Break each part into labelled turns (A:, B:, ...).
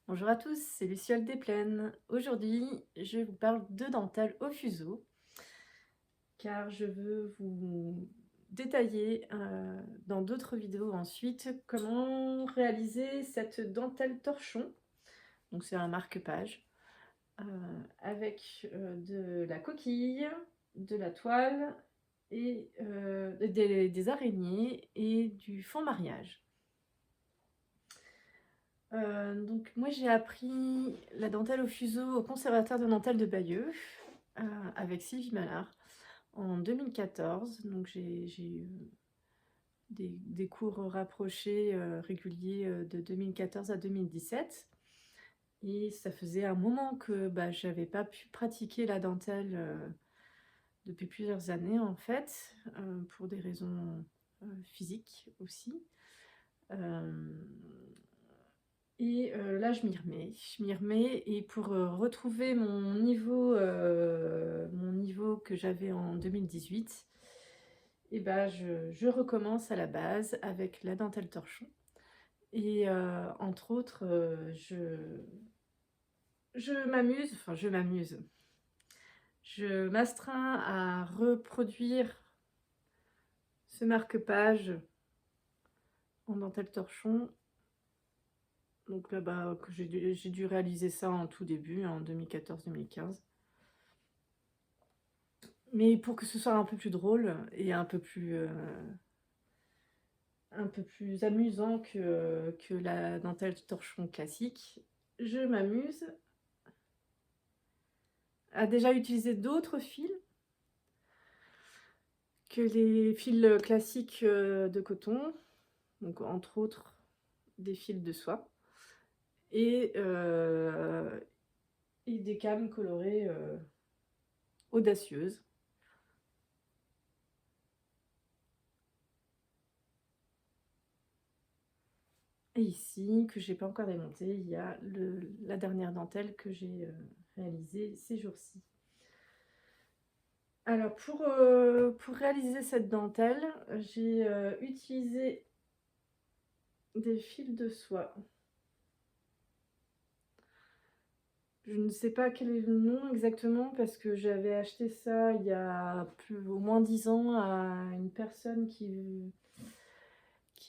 A: Bonjour à tous, c'est Luciole des Plaines. Aujourd'hui, je vous parle de dentelle au fuseau, car je veux vous détailler dans d'autres vidéos ensuite comment réaliser cette dentelle torchon. Donc c'est un marque-page euh, avec de la coquille, de la toile et des araignées et du fond mariage. Donc moi j'ai appris la dentelle au fuseau au conservatoire de dentelle de Bayeux avec Sylvie Mallard en 2014. Donc j'ai eu des cours rapprochés réguliers de 2014 à 2017. Et ça faisait un moment que j'avais pas pu pratiquer la dentelle depuis plusieurs années en fait, pour des raisons physiques aussi. Euh, Et là, je m'y remets et pour retrouver mon niveau que j'avais en 2018, et je recommence à la base avec la dentelle torchon. Et entre autres, je m'amuse. Je m'astreins à reproduire ce marque-page en dentelle torchon. Donc là, que j'ai dû réaliser ça en tout début, en 2014-2015. Mais pour que ce soit un peu plus drôle et un peu plus amusant que la dentelle torchon classique, je m'amuse à déjà utiliser d'autres fils que les fils classiques de coton, donc entre autres des fils de soie, et, euh, et des cames colorées audacieuses. Et ici, que j'ai pas encore démonté, il y a la dernière dentelle que j'ai réalisée ces jours-ci. Alors pour réaliser cette dentelle, j'ai utilisé des fils de soie. Je ne sais pas quel est le nom exactement parce que j'avais acheté ça il y a au moins 10 ans à une personne qui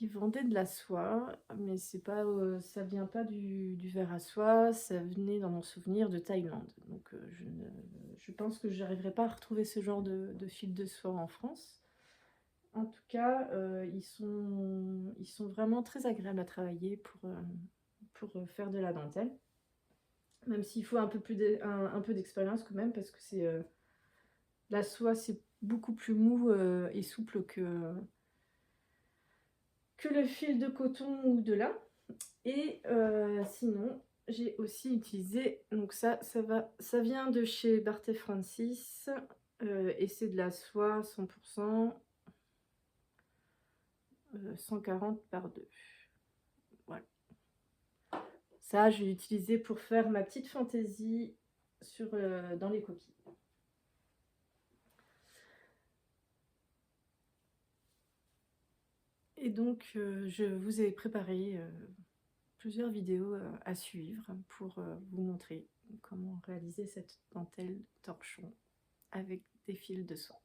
A: vendait de la soie, mais c'est pas, ça vient pas du verre à soie, ça venait dans mon souvenir de Thaïlande. Donc je pense que j'arriverai pas à retrouver ce genre de fil de soie en France. En tout cas, ils sont vraiment très agréables à travailler pour faire de la dentelle. Même s'il faut un peu d'expérience quand même, parce que la soie, c'est beaucoup plus mou et souple que le fil de coton ou de lin. Et sinon, j'ai aussi utilisé, donc ça vient de chez Barthé Francis, et c'est de la soie 100%, 140 par 2. Voilà. Ça, j'ai utilisé pour faire ma petite fantaisie dans les coquilles. Et donc, je vous ai préparé plusieurs vidéos à suivre pour vous montrer comment réaliser cette dentelle torchon avec des fils de soie.